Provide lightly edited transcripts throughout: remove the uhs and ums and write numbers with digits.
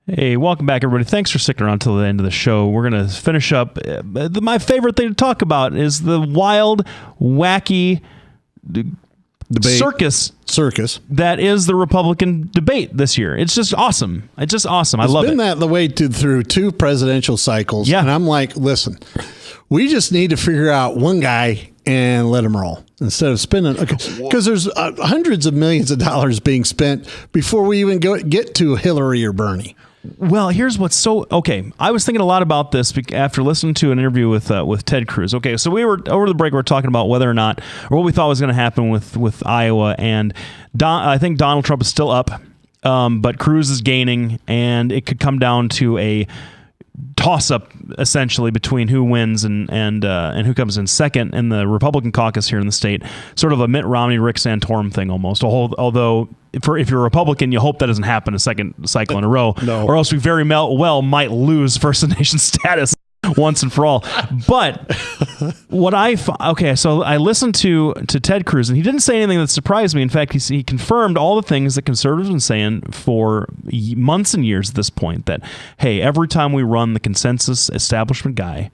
Hey, welcome back, everybody. Thanks for sticking around till the end of the show. We're going to finish up. My favorite thing to talk about is the wild, wacky debate. circus that is the Republican debate this year. It's just awesome. It's just awesome. I love it. It's been that the way through 2 presidential cycles. Yeah. And I'm like, listen, we just need to figure out one guy and let him roll instead of spending. Because there's hundreds of millions of dollars being spent before we even get to Hillary or Bernie. Well, here's what's so okay. I was thinking a lot about this after listening to an interview with Ted Cruz. Okay, so we were over the break. We were talking about whether or not, or what we thought was going to happen with Iowa, and I think Donald Trump is still up, but Cruz is gaining, and it could come down to a toss-up essentially between who wins and who comes in second in the Republican caucus here in the state. Sort of a Mitt Romney, Rick Santorum thing almost. Although if you're a Republican, you hope that doesn't happen a second cycle in a row, No. or else we very well might lose First Nation status once and for all. But so I listened to Ted Cruz, and he didn't say anything that surprised me. In fact, he confirmed all the things that conservatives have been saying for months and years at this point, that, hey, every time we run the consensus establishment guy,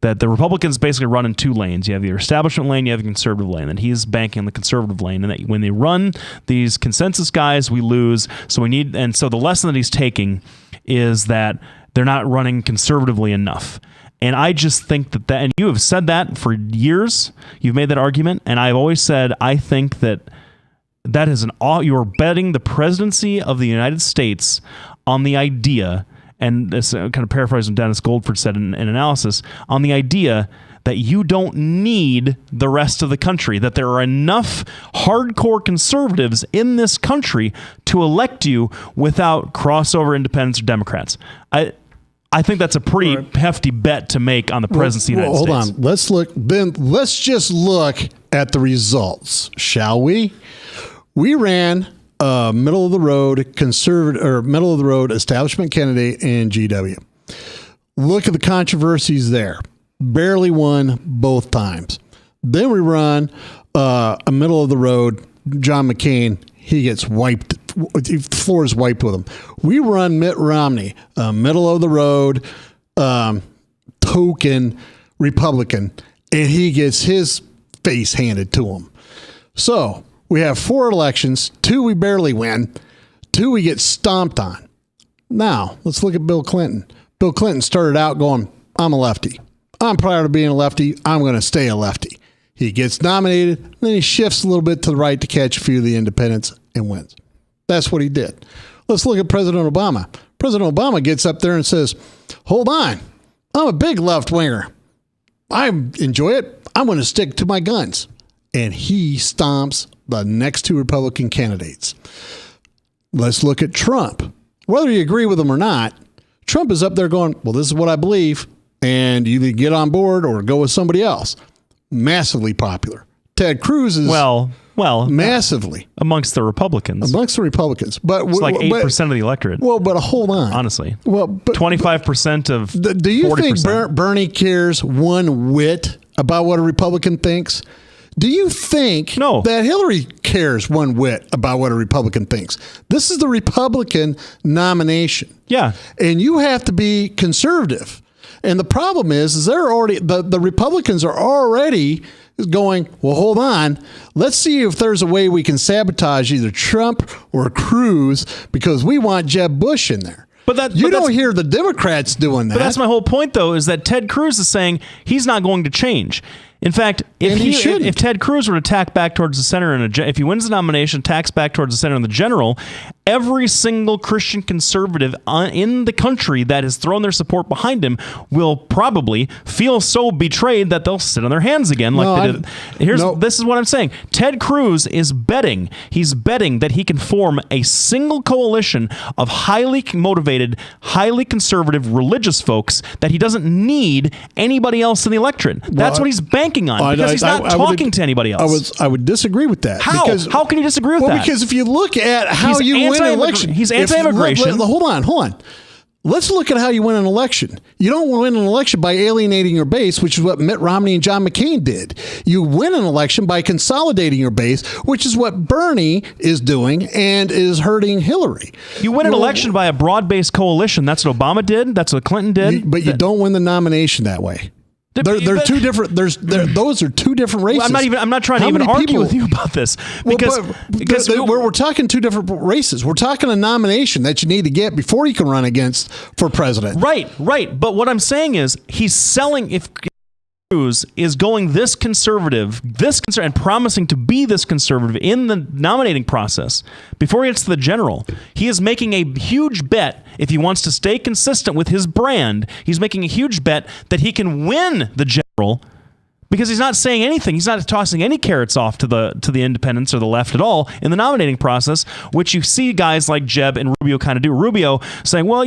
that the Republicans basically run in 2 lanes. You have your establishment lane, you have the conservative lane, and he's banking on the conservative lane, and that when they run these consensus guys, we lose. So the lesson that he's taking is that they're not running conservatively enough. And I just think that, and you have said that for years, you've made that argument, and I've always said, I think that is you're betting the presidency of the United States on the idea, and this kind of paraphrasing Dennis Goldford said in analysis, on the idea that you don't need the rest of the country, that there are enough hardcore conservatives in this country to elect you without crossover independents or Democrats. I think that's a pretty hefty bet to make on the presidency of the United States. Hold on. Let's just look at the results, shall we? We ran a middle of the road establishment candidate in GW. Look at the controversies there. Barely won both times. Then we run a middle of the road John McCain. He gets wiped. The floor is wiped with him. We run Mitt Romney, middle of the road, token Republican, and he gets his face handed to him. So we have 4 elections, 2 we barely win, 2 we get stomped on. Now let's look at Bill Clinton. Bill Clinton started out going, I'm a lefty. I'm proud of being a lefty. I'm going to stay a lefty. He gets nominated, and then he shifts a little bit to the right to catch a few of the independents and wins. That's what he did. Let's look at President Obama. President Obama gets up there and says, hold on, I'm a big left-winger. I enjoy it. I'm going to stick to my guns. And he stomps the next 2 Republican candidates. Let's look at Trump. Whether you agree with him or not, Trump is up there going, well, this is what I believe, and you either get on board or go with somebody else. Massively popular. Ted Cruz is well, massively amongst the Republicans. But it's like 8% of the electorate. Well, but hold on. Honestly. Well, but 25% of 40%. Do you think Bernie cares one whit about what a Republican thinks? Do you think that Hillary cares one whit about what a Republican thinks? This is the Republican nomination. Yeah. And you have to be conservative. And the problem is they're already, the Republicans are already going, well, hold on. Let's see if there's a way we can sabotage either Trump or Cruz because we want Jeb Bush in there. You don't hear the Democrats doing that. But that's my whole point, though, is that Ted Cruz is saying he's not going to change. In fact, if Ted Cruz were to tack back towards the center, if he wins the nomination, tacks back towards the center in the general, every single Christian conservative in the country that has thrown their support behind him will probably feel so betrayed that they'll sit on their hands again. This is what I'm saying. Ted Cruz is betting. He's betting that he can form a single coalition of highly motivated, highly conservative religious folks that he doesn't need anybody else in the electorate. That's what he's banking on because he's not talking to anybody else. I would disagree with that. How can you disagree with that? Well, because if you look at how you win an election, he's anti-immigration. Hold on. Let's look at how you win an election. You don't win an election by alienating your base, which is what Mitt Romney and John McCain did. You win an election by consolidating your base, which is what Bernie is doing and is hurting Hillary. You win an election by a broad-based coalition. That's what Obama did. That's what Clinton did. But you don't win the nomination that way. They're two different. Those are two different races. Well, I'm not trying to even argue with you about this because we're talking two different races. We're talking a nomination that you need to get before you can run against for president. Right. But what I'm saying is he's selling if Cruz is going this conservative, and promising to be this conservative in the nominating process before he gets to the general. He is making a huge bet. If he wants to stay consistent with his brand, he's making a huge bet that he can win the general because he's not saying anything. He's not tossing any carrots off to the independents or the left at all in the nominating process, which you see guys like Jeb and Rubio kind of do. Rubio saying, well,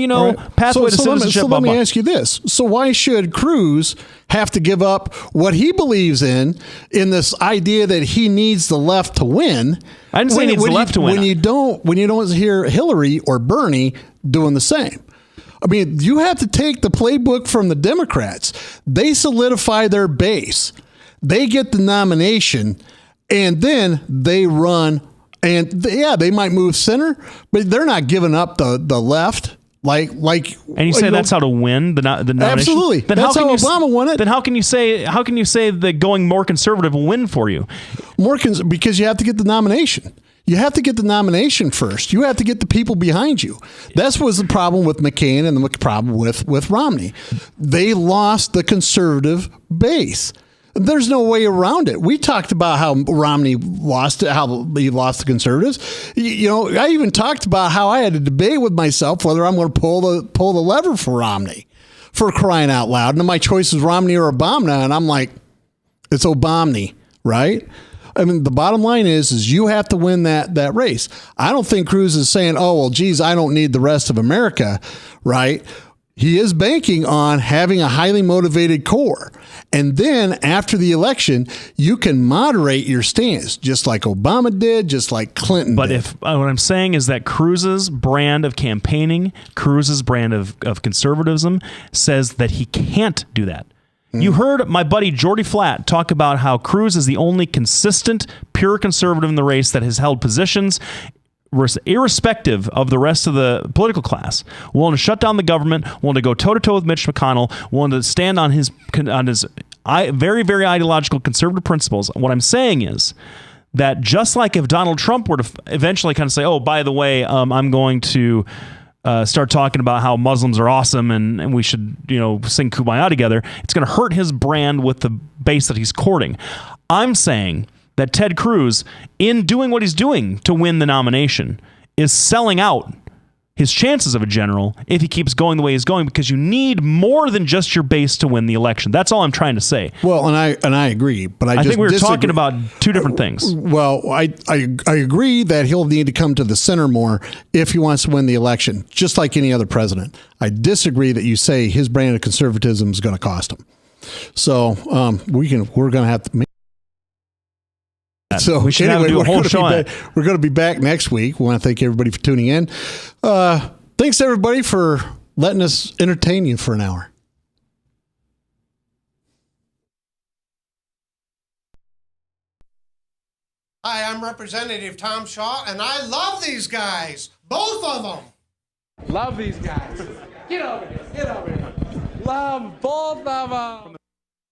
pathway to citizenship. So let me ask you this. So why should Cruz have to give up what he believes in this idea that he needs the left to win? I didn't say he needs the left to win. When you don't hear Hillary or Bernie doing the same. I mean, you have to take the playbook from the Democrats. They solidify their base. They get the nomination, and then they run. And they might move center, but they're not giving up the left. Like, and you say that's how to win the nomination? Absolutely. Then that's how Obama won it. Then how can you say that going more conservative will win for you? Because you have to get the nomination. You have to get the nomination first. You have to get the people behind you. That was the problem with McCain and the problem with Romney. They lost the conservative base. There's no way around it. We talked about how Romney lost it, how he lost the conservatives. I even talked about how I had to debate with myself whether I'm going to pull the lever for Romney, for crying out loud. And my choice is Romney or Obama, and I'm like, it's Obama, right? I mean, the bottom line is you have to win that race. I don't think Cruz is saying, oh, well, geez, I don't need the rest of America, right? He is banking on having a highly motivated core. And then after the election, you can moderate your stance, just like Obama did, just like Clinton did. But what I'm saying is that Cruz's brand of campaigning, Cruz's brand of conservatism says that he can't do that. You heard my buddy Jordy Flatt talk about how Cruz is the only consistent, pure conservative in the race that has held positions irrespective of the rest of the political class, willing to shut down the government, willing to go toe-to-toe with Mitch McConnell, willing to stand on his very, very ideological conservative principles. What I'm saying is that just like if Donald Trump were to eventually kind of say, oh, by the way, I'm going to start talking about how Muslims are awesome and we should, sing Kumbaya together, it's going to hurt his brand with the base that he's courting. I'm saying that Ted Cruz, in doing what he's doing to win the nomination, is selling out his chances of a general if he keeps going the way he's going, because you need more than just your base to win the election. That's all I'm trying to say. Well, and I agree, but I think we were talking about two different things. Well, I agree that he'll need to come to the center more if he wants to win the election, just like any other president. I disagree that you say his brand of conservatism is going to cost him. So we're going to have to. So we should do a whole show. We're going to be back next week. We want to thank everybody for tuning in. Thanks everybody for letting us entertain you for an hour. Hi, I'm Representative Tom Shaw, and I love these guys. Both of them. Love these guys. Get over here. Love both of them.